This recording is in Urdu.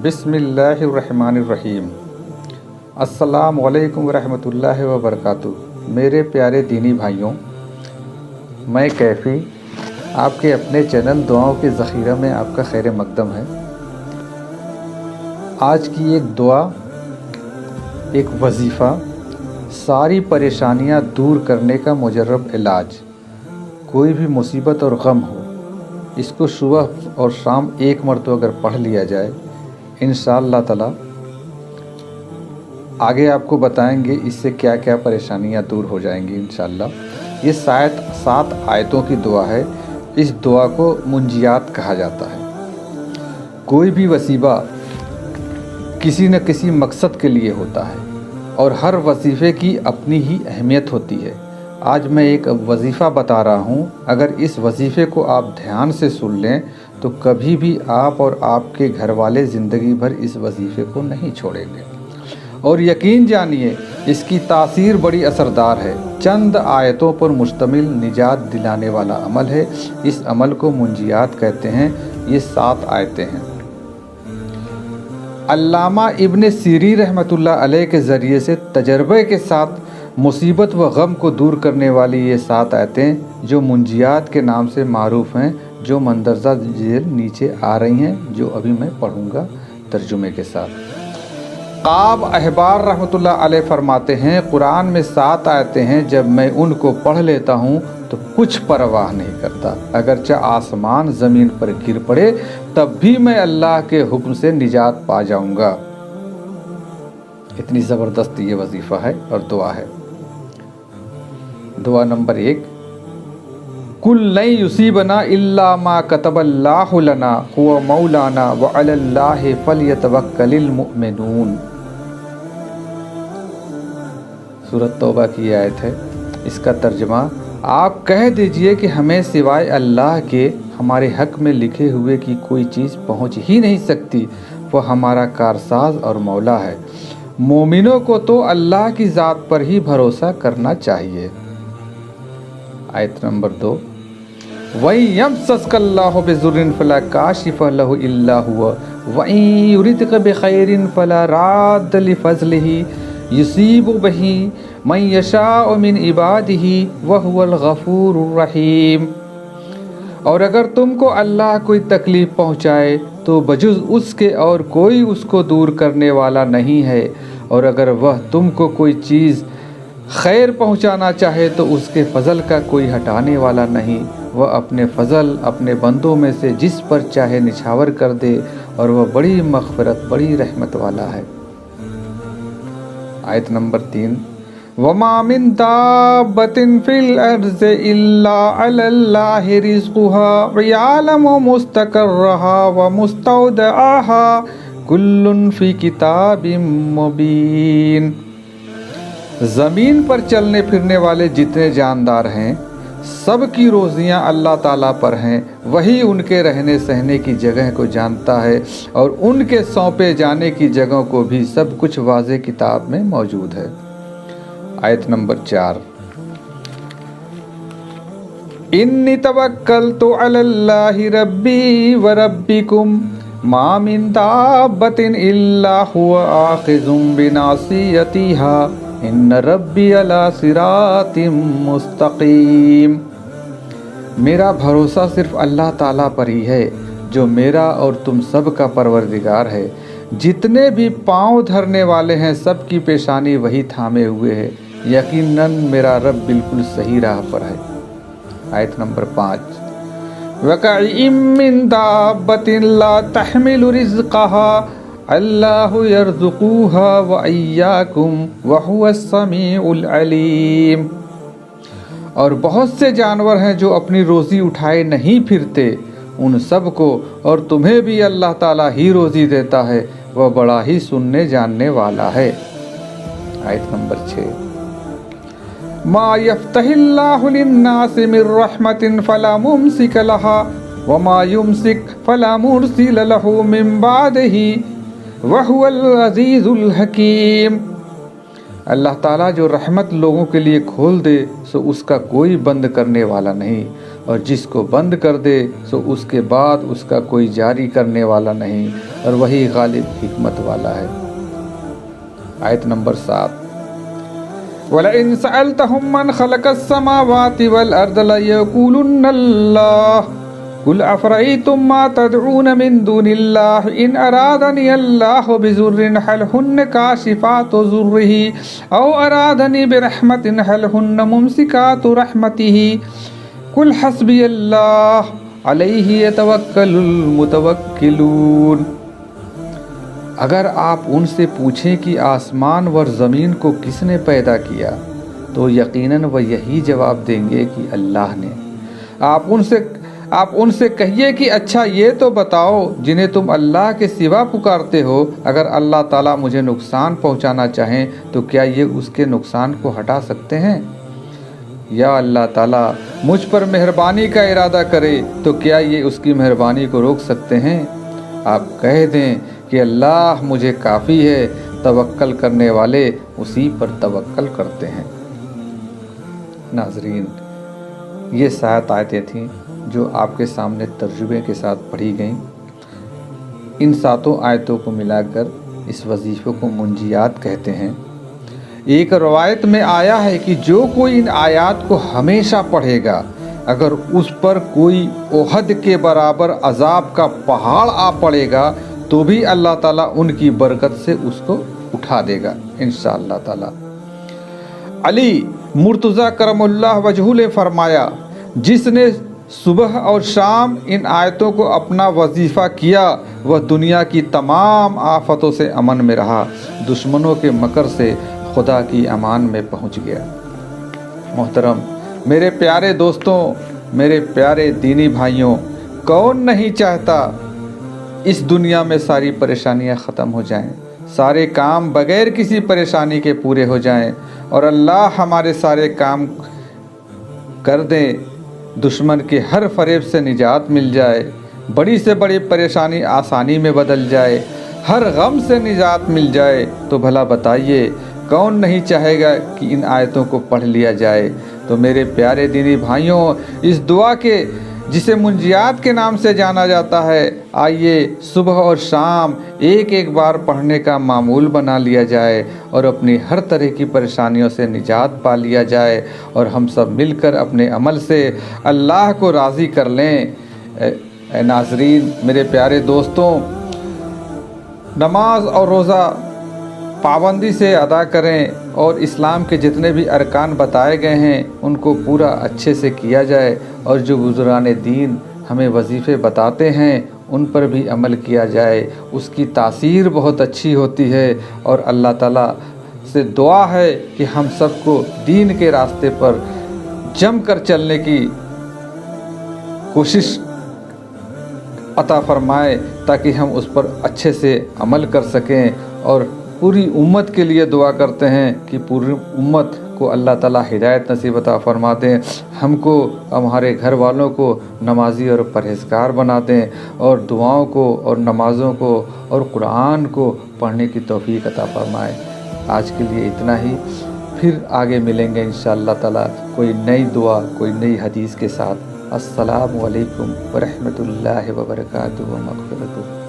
بسم اللہ الرحمن الرحیم۔ السلام علیکم ورحمۃ وبرکاتہ۔ میرے پیارے دینی بھائیوں، میں کیفی آپ کے اپنے چینل دعاؤں کے ذخیرہ میں آپ کا خیر مقدم ہے۔ آج کی ایک دعا، ایک وظیفہ، ساری پریشانیاں دور کرنے کا مجرب علاج۔ کوئی بھی مصیبت اور غم ہو، اس کو صبح اور شام ایک مرتبہ اگر پڑھ لیا جائے، انشاءاللہ تعالی آگے آپ کو بتائیں گے اس سے کیا کیا پریشانیاں دور ہو جائیں گی انشاءاللہ۔ یہ 7 آیتوں کی دعا ہے۔ اس دعا کو منجیات کہا جاتا ہے۔ کوئی بھی وظیفہ کسی نہ کسی مقصد کے لیے ہوتا ہے اور ہر وظیفے کی اپنی ہی اہمیت ہوتی ہے۔ آج میں ایک وظیفہ بتا رہا ہوں، اگر اس وظیفے کو آپ دھیان سے سن لیں تو کبھی بھی آپ اور آپ کے گھر والے زندگی بھر اس وظیفے کو نہیں چھوڑیں گے، اور یقین جانیے اس کی تاثیر بڑی اثردار ہے۔ چند آیتوں پر مشتمل نجات دلانے والا عمل ہے۔ اس عمل کو منجیات کہتے ہیں۔ یہ 7 آیتیں ہیں۔ علامہ ابن سیری رحمۃ اللہ علیہ کے ذریعے سے تجربے کے ساتھ مصیبت و غم کو دور کرنے والی یہ 7 آیتیں جو منجیات کے نام سے معروف ہیں، جو مندرجہ ذیل نیچے آ رہی ہیں، جو ابھی میں پڑھوں گا ترجمے کے ساتھ۔ قاب احبار رحمۃ اللہ علیہ فرماتے ہیں، قرآن میں 7 آیتیں ہیں، جب میں ان کو پڑھ لیتا ہوں تو کچھ پرواہ نہیں کرتا، اگرچہ آسمان زمین پر گر پڑے تب بھی میں اللہ کے حکم سے نجات پا جاؤں گا۔ اتنی زبردست یہ وظیفہ ہے اور دعا ہے۔ دعا نمبر 1، کل لن یصیبنا الا ما کتب اللہ لنا هو مولانا وعلی اللہ فلیتوکل المؤمنون۔ سورۃ توبہ کی آیت ہے۔ اس کا ترجمہ، آپ کہہ دیجئے کہ ہمیں سوائے اللہ کے ہمارے حق میں لکھے ہوئے کی کوئی چیز پہنچ ہی نہیں سکتی، وہ ہمارا کارساز اور مولا ہے۔ مومنوں کو تو اللہ کی ذات پر ہی بھروسہ کرنا چاہیے۔ آیت نمبر 2، وَإِن يَمْسَسْكَ اللَّهُ بِضُرٍّ فَلَا كَاشِفَ لَهُ إِلَّا هُوَ وَإِن يُرِدْكَ بِخَيْرٍ فَلَا رَادَّ لِفَضْلِهِ يُصِيبُ بِهِ مَن يَشَاءُ مِنْ عِبَادِهِ وَهُوَ الْغَفُورُ الرَّحِيمُ۔ اور اگر تم کو اللہ کوئی تکلیف پہنچائے تو بجز اس کے اور کوئی اس کو دور کرنے والا نہیں ہے، اور اگر وہ تم کو کوئی چیز خیر پہنچانا چاہے تو اس کے فضل کا کوئی ہٹانے والا نہیں۔ وہ اپنے فضل اپنے بندوں میں سے جس پر چاہے نچھاور کر دے، اور وہ بڑی مغفرت بڑی رحمت والا ہے۔ آیت نمبر 3، وَمَا مِن دَابَّةٍ فِي الْأَرْضِ إِلَّا عَلَى اللَّهِ رِزْقُهَا وَيَعْلَمُ مُسْتَقَرَّهَا وَمُسْتَوْدَعَهَا كُلٌّ فِي كِتَابٍ مُبِينٍ۔ زمین پر چلنے پھرنے والے جتنے جاندار ہیں، سب کی روزیاں اللہ تعالیٰ پر ہیں۔ وہی ان کے رہنے سہنے کی جگہ کو جانتا ہے، اور ان کے سونپے جانے کی جگہوں کو بھی سب کچھ واضح کتاب میں موجود ہے۔ آیت نمبر 4، انی توکلت علی اللہ ربی وربکم ما من دابۃ الا هو آخذ بناصیتها ان ربی علی صراط مستقیم۔ میرا بھروسہ صرف اللہ تعالیٰ پر ہی ہے، جو میرا اور تم سب کا پروردگار ہے۔ جتنے بھی پاؤں دھرنے والے ہیں، سب کی پیشانی وہی تھامے ہوئے ہے۔ یقیناً میرا رب بالکل صحیح راہ پر ہے۔ آیت نمبر 5، وَكَأَيِّن مِّن دَابَّةٍ لَّا تَحْمِلُ رِزْقَهَا اللَّهُ يَرْزُقُهَا وَإِيَّاكُمْ وَهُوَ السَّمِيعُ الْعَلِيمُ۔ اور بہت سے جانور ہیں جو اپنی روزی اٹھائے نہیں پھرتے، ان سب کو اور تمہیں بھی اللہ تعالیٰ ہی روزی دیتا ہے، وہ بڑا ہی سننے جاننے والا ہے۔ آیت نمبر 6، ما يفتح الله للناس من رحمة فلا ممسك لها وما يمسك فلا مرسل له من بعده وهو العزیز الحکیم۔ اللہ تعالیٰ جو رحمت لوگوں کے لیے کھول دے سو اس کا کوئی بند کرنے والا نہیں، اور جس کو بند کر دے سو اس کے بعد اس کا کوئی جاری کرنے والا نہیں، اور وہی غالب حکمت والا ہے۔ آیت نمبر 7، وَلَئِن سَأَلْتَهُم مَّنْ خَلَقَ السَّمَاوَاتِ وَالْأَرْضَ لَيَقُولُنَّ اللَّهُ قُلْ أَفَرَأَيْتُم مَّا تَدْعُونَ مِن دُونِ اللَّهِ إِنْ أَرَادَنِيَ اللَّهُ بِضُرٍّ هَلْ هُنَّ كَاشِفَاتُ ضُرِّهِ أَوْ أَرَادَنِي بِرَحْمَةٍ هَلْ هُنَّ مُمْسِكَاتُ رَحْمَتِهِ قُلْ حَسْبِيَ اللَّهُ عَلَيْهِ يَتَوَكَّلُ الْمُتَوَكِّلُونَ۔ اگر آپ ان سے پوچھیں کہ آسمان اور زمین کو کس نے پیدا کیا تو یقیناً وہ یہی جواب دیں گے کہ اللہ نے۔ آپ ان سے کہیے کہ اچھا یہ تو بتاؤ جنہیں تم اللہ کے سوا پکارتے ہو، اگر اللہ تعالیٰ مجھے نقصان پہنچانا چاہیں تو کیا یہ اس کے نقصان کو ہٹا سکتے ہیں؟ یا اللہ تعالیٰ مجھ پر مہربانی کا ارادہ کرے تو کیا یہ اس کی مہربانی کو روک سکتے ہیں؟ آپ کہہ دیں کہ اللہ مجھے کافی ہے، توکل کرنے والے اسی پر توکل کرتے ہیں۔ ناظرین، یہ 7 آیتیں تھیں جو آپ کے سامنے ترجمے کے ساتھ پڑھی گئیں۔ ان 7 آیتوں کو ملا کر اس وظیفے کو منجیات کہتے ہیں۔ ایک روایت میں آیا ہے کہ جو کوئی ان آیات کو ہمیشہ پڑھے گا، اگر اس پر کوئی احد کے برابر عذاب کا پہاڑ آ پڑے گا تو بھی اللہ تعالیٰ ان کی برکت سے اس کو اٹھا دے گا انشاءاللہ تعالیٰ۔ علی مرتضیٰ کرم اللہ وجہہ نے فرمایا، جس نے صبح اور شام ان آیتوں کو اپنا وظیفہ کیا وہ دنیا کی تمام آفتوں سے امن میں رہا، دشمنوں کے مکر سے خدا کی امان میں پہنچ گیا۔ محترم میرے پیارے دوستوں، میرے پیارے دینی بھائیوں، کون نہیں چاہتا اس دنیا میں ساری پریشانیاں ختم ہو جائیں، سارے کام بغیر کسی پریشانی کے پورے ہو جائیں اور اللہ ہمارے سارے کام کر دیں، دشمن کے ہر فریب سے نجات مل جائے، بڑی سے بڑی پریشانی آسانی میں بدل جائے، ہر غم سے نجات مل جائے، تو بھلا بتائیے کون نہیں چاہے گا کہ ان آیتوں کو پڑھ لیا جائے؟ تو میرے پیارے دینی بھائیوں، اس دعا کے جسے منجیات کے نام سے جانا جاتا ہے، آئیے صبح اور شام ایک بار پڑھنے کا معمول بنا لیا جائے اور اپنی ہر طرح کی پریشانیوں سے نجات پا لیا جائے، اور ہم سب مل کر اپنے عمل سے اللہ کو راضی کر لیں۔ اے ناظرین، میرے پیارے دوستوں، نماز اور روزہ پابندی سے ادا کریں اور اسلام کے جتنے بھی ارکان بتائے گئے ہیں ان کو پورا اچھے سے کیا جائے، اور جو بزرگان دین ہمیں وظیفے بتاتے ہیں ان پر بھی عمل کیا جائے، اس کی تاثیر بہت اچھی ہوتی ہے۔ اور اللہ تعالیٰ سے دعا ہے کہ ہم سب کو دین کے راستے پر جم کر چلنے کی کوشش عطا فرمائے تاکہ ہم اس پر اچھے سے عمل کر سکیں، اور پوری امت کے لیے دعا کرتے ہیں کہ پوری امت کو اللہ تعالیٰ ہدایت نصیب عطا فرما دیں، ہم کو ہمارے گھر والوں کو نمازی اور پرہیزگار بنا دیں، اور دعاؤں کو اور نمازوں کو اور قرآن کو پڑھنے کی توفیق عطا فرمائے۔ آج کے لیے اتنا ہی، پھر آگے ملیں گے انشاءاللہ تعالیٰ کوئی نئی دعا، کوئی نئی حدیث کے ساتھ۔ السلام علیکم ورحمۃ اللہ وبرکاتہ و مغفرتہ۔